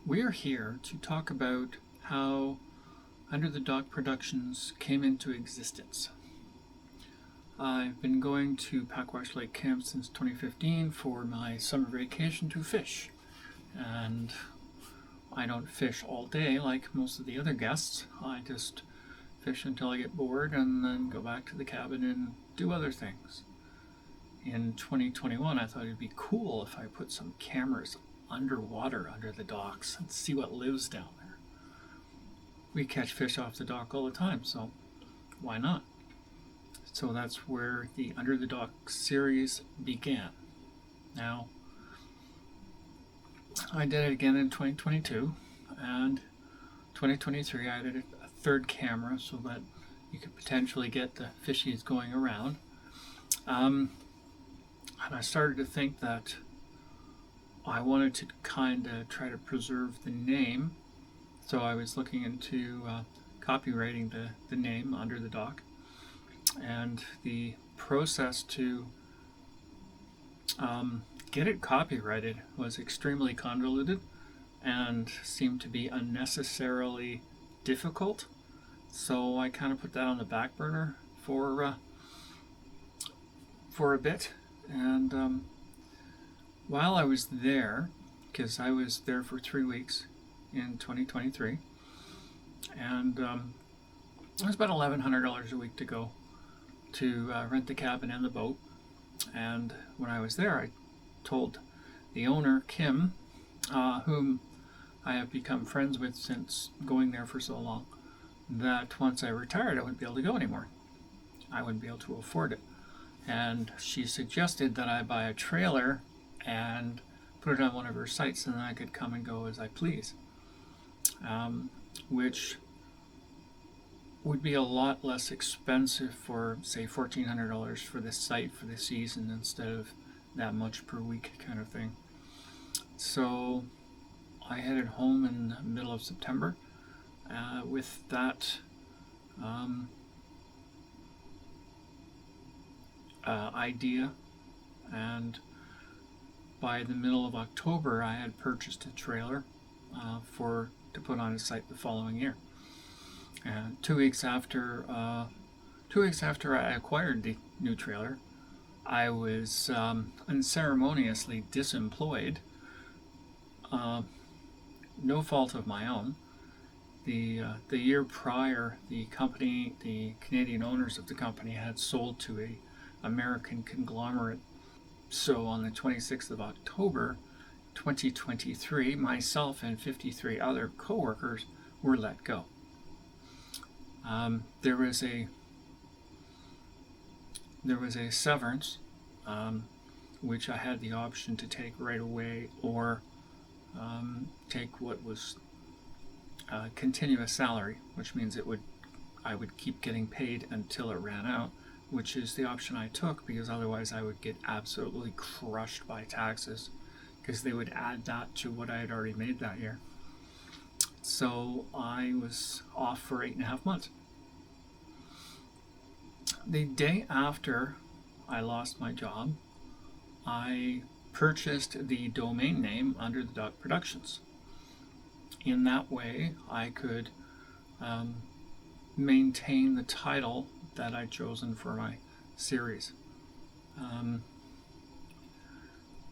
We're here to talk about how Under the Dock Productions came into existence. I've been going to Packwash Lake Camp since 2015 for my summer vacation to fish. And I don't fish all day like most of the other guests. I just fish until I get bored and then go back to the cabin and do other things. In 2021, I thought it'd be cool if I put some cameras underwater under the docks and see what lives down there. We catch fish off the dock all the time, so why not? So that's where the Under the Dock series began. Now, I did it again in 2022, and 2023 I added a third camera so that you could potentially get the fishies going around. And I started to think that I wanted to kind of try to preserve the name, so I was looking into copywriting the name Under the Dock, and the process to get it copyrighted was extremely convoluted and seemed to be unnecessarily difficult, so I kind of put that on the back burner for a bit. And while I was there, because I was there for 3 weeks in 2023, and it was about $1,100 a week to go to rent the cabin and the boat. And when I was there, I told the owner, Kim, whom I have become friends with since going there for so long, that once I retired, I wouldn't be able to go anymore. I wouldn't be able to afford it. And she suggested that I buy a trailer and put it on one of her sites, and then I could come and go as I please, which would be a lot less expensive for, say, $1,400 for this site for the season instead of that much per week kind of thing. So I headed home in the middle of September with that idea, and by the middle of October I had purchased a trailer to put on a site the following year. And 2 weeks after I acquired the new trailer, I was unceremoniously disemployed. No fault of my own. The year prior, the Canadian owners of the company had sold to a American conglomerate. So on the 26th of October 2023, myself and 53 other co-workers were let go. There was a severance, which I had the option to take right away, or take what was continuous salary, which means I would keep getting paid until it ran out, which is the option I took, because otherwise I would get absolutely crushed by taxes, because they would add that to what I had already made that year. So I was off for 8.5 months. The day after I lost my job, I purchased the domain name Under the Dock Productions. In that way, I could maintain the title that I'd chosen for my series.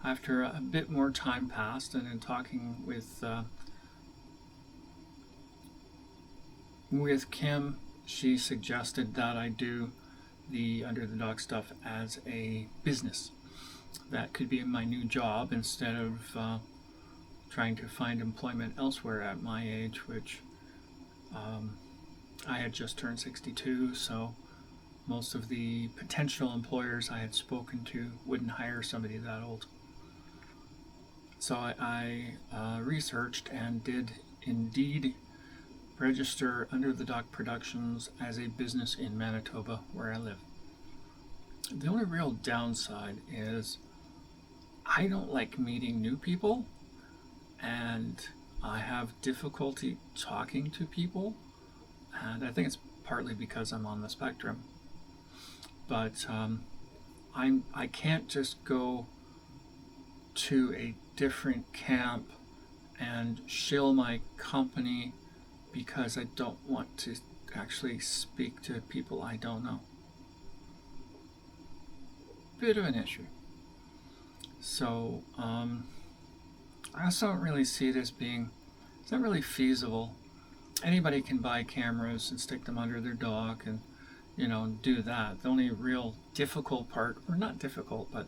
After a bit more time passed, and in talking with Kim, she suggested that I do the Under the Dock stuff as a business. That could be my new job instead of trying to find employment elsewhere at my age, which I had just turned 62, so most of the potential employers I had spoken to wouldn't hire somebody that old. So I researched and did indeed register Under the Dock Productions as a business in Manitoba, where I live. The only real downside is I don't like meeting new people, and I have difficulty talking to people, and I think it's partly because I'm on the spectrum. But I can't just go to a different camp and shill my company because I don't want to actually speak to people I don't know. Bit of an issue. So I also don't really see it as being, it's not really feasible. Anybody can buy cameras and stick them under their dock and, do that. The only real difficult part, or not difficult, but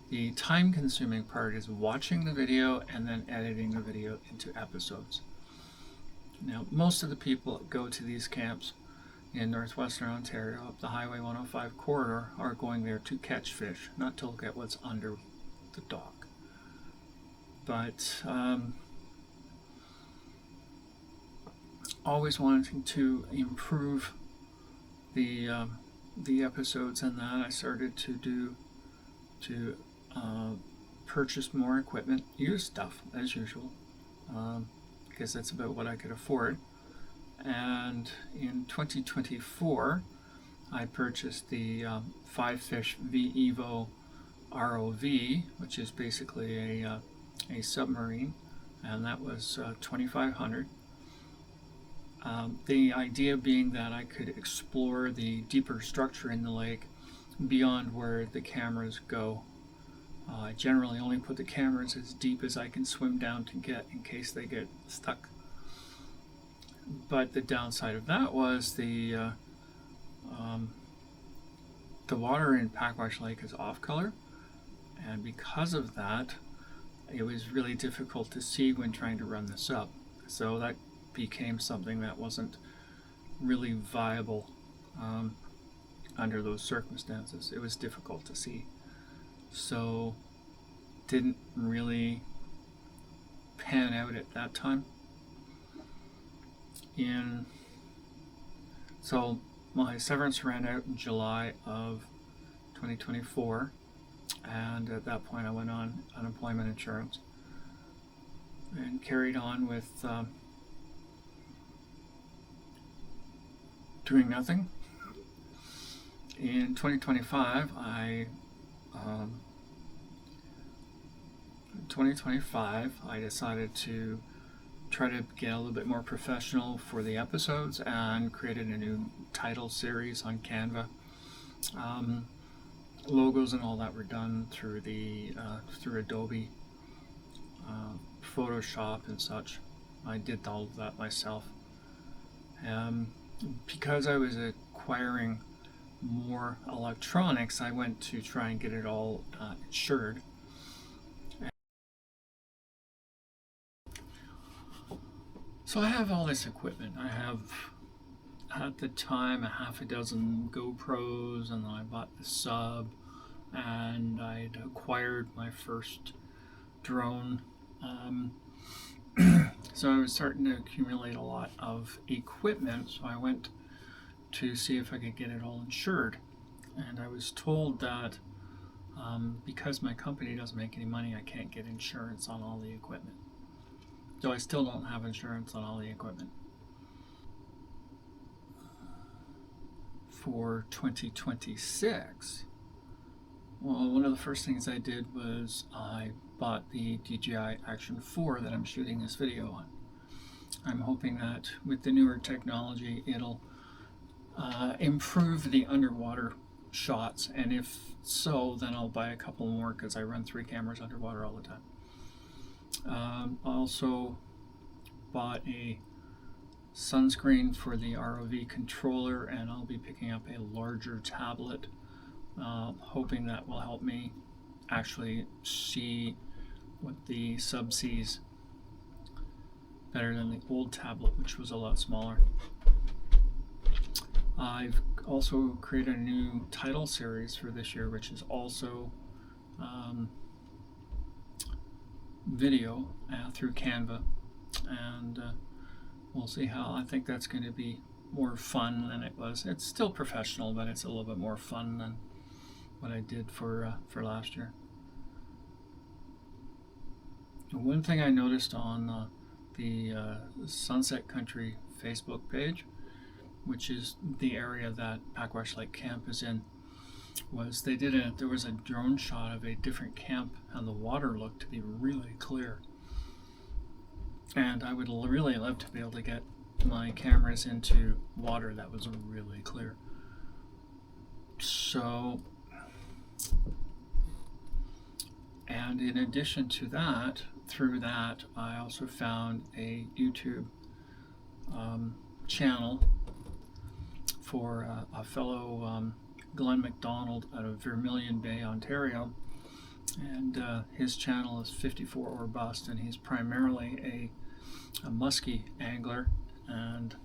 the time consuming part is watching the video and then editing the video into episodes. Now, most of the people that go to these camps in northwestern Ontario up the Highway 105 corridor are going there to catch fish, not to look at what's under the dock. But always wanting to improve the episodes, and that I started to purchase more equipment, use stuff as usual, because that's about what I could afford. And in 2024, I purchased the 5-fish V-Evo ROV, which is basically a submarine, and that was $2,500. The idea being that I could explore the deeper structure in the lake beyond where the cameras go. I generally only put the cameras as deep as I can swim down to get in case they get stuck. But the downside of that was the water in Packwash Lake is off color, and because of that, it was really difficult to see when trying to run this up. So that became something that wasn't really viable under those circumstances. It was difficult to see. So didn't really pan out at that time. So my severance ran out in July of 2024, and at that point I went on unemployment insurance and carried on with doing nothing. In 2025, I decided to try to get a little bit more professional for the episodes and created a new title series on Canva. Logos and all that were done through through Adobe, Photoshop and such. I did all of that myself. Because I was acquiring more electronics, I went to try and get it all insured. So I have all this equipment. I have, at the time, a half a dozen GoPros, and then I bought the sub, and I'd acquired my first drone. So I was starting to accumulate a lot of equipment, so I went to see if I could get it all insured. And I was told that because my company doesn't make any money, I can't get insurance on all the equipment. So I still don't have insurance on all the equipment. For 2026, well, one of the first things I did was I bought the DJI Action 4 that I'm shooting this video on. I'm hoping that with the newer technology, it'll improve the underwater shots, and if so, then I'll buy a couple more because I run 3 cameras underwater all the time. I also bought a sunscreen for the ROV controller, and I'll be picking up a larger tablet, hoping that will help me actually see what the sub sees better than the old tablet, which was a lot smaller. I've also created a new title series for this year, which is also video through Canva, and we'll see how. I think that's going to be more fun than it was. It's still professional, but it's a little bit more fun than what I did for last year. One thing I noticed on the Sunset Country Facebook page, which is the area that Packwash Lake Camp is in, was there was a drone shot of a different camp, and the water looked to be really clear. And I would really love to be able to get my cameras into water that was really clear. So, and in addition to that, through that, I also found a YouTube channel for a fellow Glenn McDonald out of Vermilion Bay, Ontario. And his channel is 54 or Bust, and he's primarily a muskie angler. And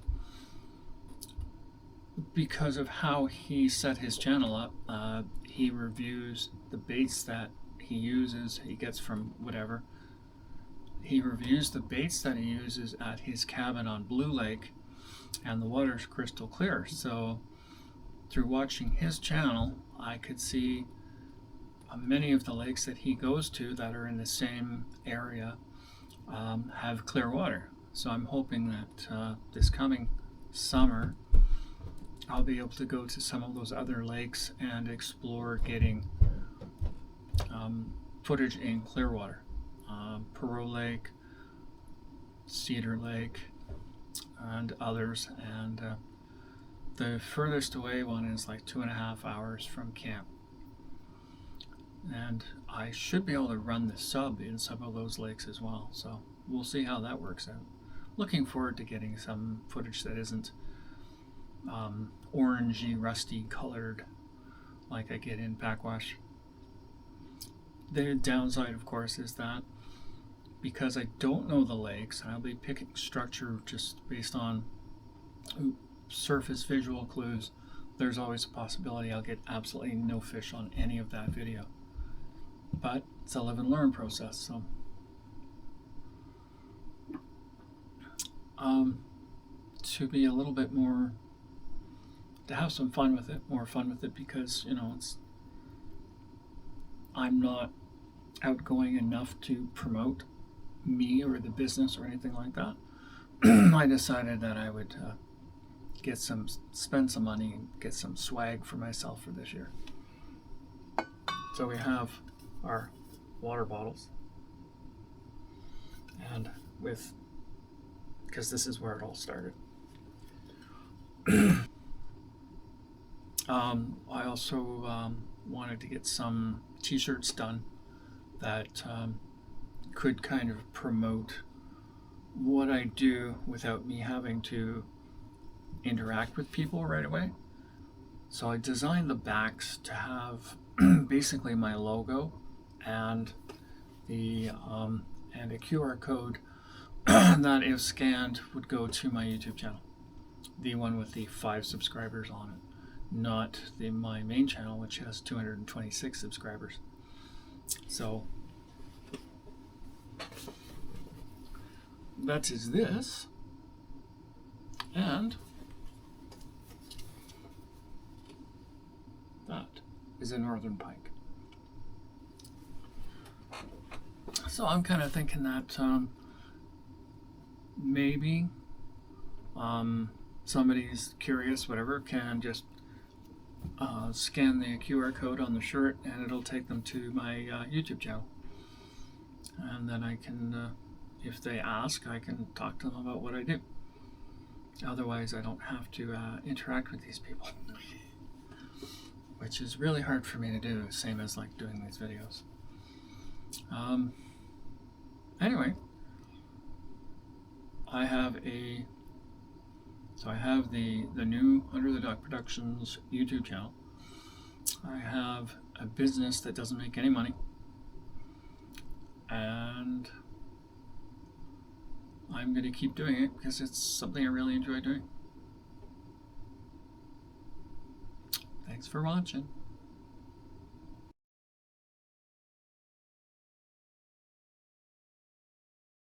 because of how he set his channel up, he reviews the baits that he uses, he gets from whatever. He reviews the baits that he uses at his cabin on Blue Lake, and the water's crystal clear. So through watching his channel, I could see many of the lakes that he goes to that are in the same area have clear water. So I'm hoping that this coming summer I'll be able to go to some of those other lakes and explore getting footage in Clearwater, Perot Lake, Cedar Lake, and others. And the furthest away one is like 2.5 hours from camp. And I should be able to run the sub in some of those lakes as well. So we'll see how that works out. Looking forward to getting some footage that isn't orangey, rusty colored like I get in Packwash. The downside, of course, is that because I don't know the lakes, and I'll be picking structure just based on surface visual clues, there's always a possibility I'll get absolutely no fish on any of that video. But it's a live and learn process, so to be a little bit more, to have some fun with it, more fun with it, because I'm not outgoing enough to promote me or the business or anything like that. I decided that I would spend some money and get some swag for myself for this year. So we have our water bottles, and because this is where it all started. I also wanted to get some t-shirts done that could kind of promote what I do without me having to interact with people right away. So I designed the backs to have basically my logo and a QR code that, if scanned, would go to my YouTube channel, the one with the 5 subscribers on it, not my main channel, which has 226 subscribers. So that is this, and that is a northern pike. So I'm kind of thinking that maybe somebody's curious, whatever, can just scan the QR code on the shirt and it'll take them to my YouTube channel. And then I can, if they ask, I can talk to them about what I do. Otherwise, I don't have to interact with these people, which is really hard for me to do, same as like doing these videos. Anyway, I have the new Under the Dock Productions YouTube channel. I have a business that doesn't make any money, and I'm going to keep doing it because it's something I really enjoy doing. Thanks for watching.